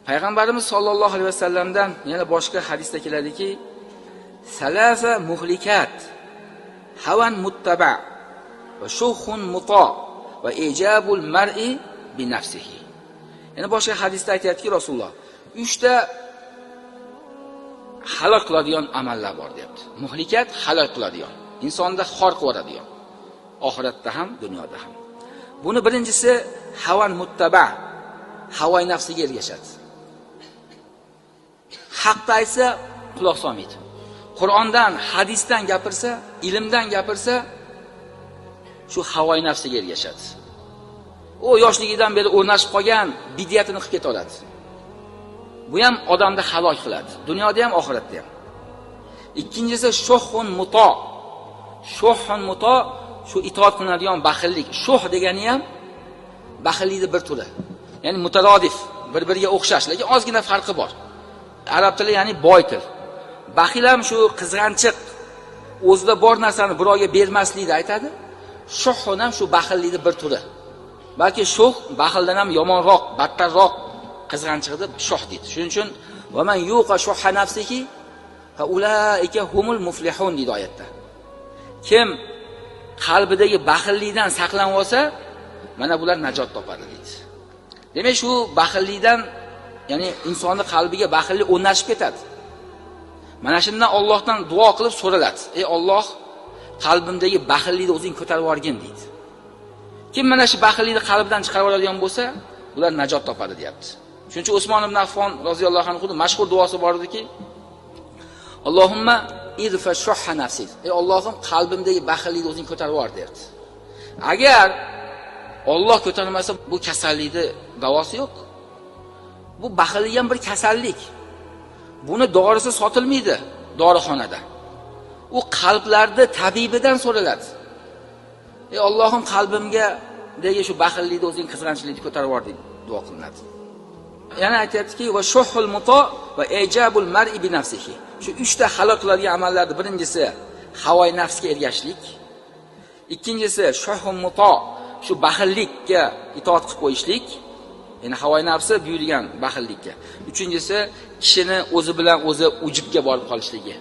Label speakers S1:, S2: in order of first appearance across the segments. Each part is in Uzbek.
S1: Payg'ambarimiz sollallohu alayhi vasallamdan yana boshqa hadisda keladiki, salasa muhlikat, hawan muttaba va shuhun muto va ijabul mar'i bi nafsihi. Yana boshqa hadisda aytayotki Rasululloh 3 ta halok qiladigan amallar bor deyapti. Muhlikat halok qiladigan, insonni xor qilib yuboradigan, oxiratda ham, dunyoda ham. Buni birinchisi hawan muttaba, havoy nafsiga ergashadi. Haqda aytsa quloq solmaydi. Qur'ondan, hadisdan gapirsa, ilmdan gapirsa, shu havoy nafsiga ergashadi. U yoshligidan beri o'rnashib qolgan bidiyatini qilib keta oladi. Bu ham odamni halok qiladi, dunyoda ham, oxiratda ham. Ikkinchisi shuhun muto. Shuhun muto shu itoat qilinadigan baxillik. Shuh degani ham baxillikning bir turi. Ya'ni mutarodif, bir-biriga o'xshash, lekin ozgina farqi bor. Arab tili ya'ni boy til. Baxil ham shu qizg'anchiq, o'zida bor narsani birovga bermaslikni aytadi. Shuh ham shu baxillikning bir turi. Balki shuh baxildan ham yomonroq, battarroq qizg'anchiqni shuh deydi. Shuning uchun va man yuqa shuhha nafsihi fa ulaika humul muflihun deydi oyatda. Kim qalbidagi baxillikdan saqlanib olsa, mana bular najot topadi deydi. Demak, shu baxillikdan, ya'ni insonning qalbiga baxillik o'rnashib ketadi. Mana shundan Allohdan duo qilib so'raladi. Ey Alloh, qalbimdagi baxillikni o'zing ko'tarib yuborgin deydi. Kim mana shu baxillikni qalbidan chiqarib oladigan bo'lsa, ular najot topadi deyapti. Shuning uchun Usmon ibn Affon roziyallohu anhu mashhur duosi bor ediki, Allohumma idfa shuhha nafsi. Ey Allohim, qalbimdagi baxillikni o'zing ko'tarib yubor derdi. Agar Alloh ko'tarmasa, bu kasallikning davosi yo'q. Bu baxillik ham bir kasallik. Buni dorisi sotilmaydi dorixonada. U qalblarda tabibidan so'raladi. Ey Allohim, qalbimga degi shu baxillikni o'zing qizg'anchilikni ko'tarib yubor deb duo qilinadi. Yana aytayaptiki, va shuhul muto va ijabul mar'i bi nafsihi. Shu 3 ta halok qiladigan amallarning birinchisi havoy nafsga ergashlik. Ikkinchisi shuhul muto, shu baxillikka itoat qilib qo'yishlik. Ya'ni havoy nafsi buyurgan baxillikka. Uchinchisi kishini o'zi bilan o'zi ujubga borib qolishligi.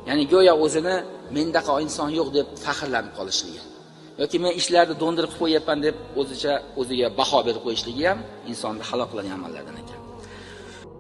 S1: Ya'ni go'yo o'zini mendaqa inson yo'q deb faxrlanib qolishligi. yoki men ishlarni do'ndirib qo'yapman deb o'ziga baho berib qo'yishligi ham insonni halok qiladigan amallardan ekan.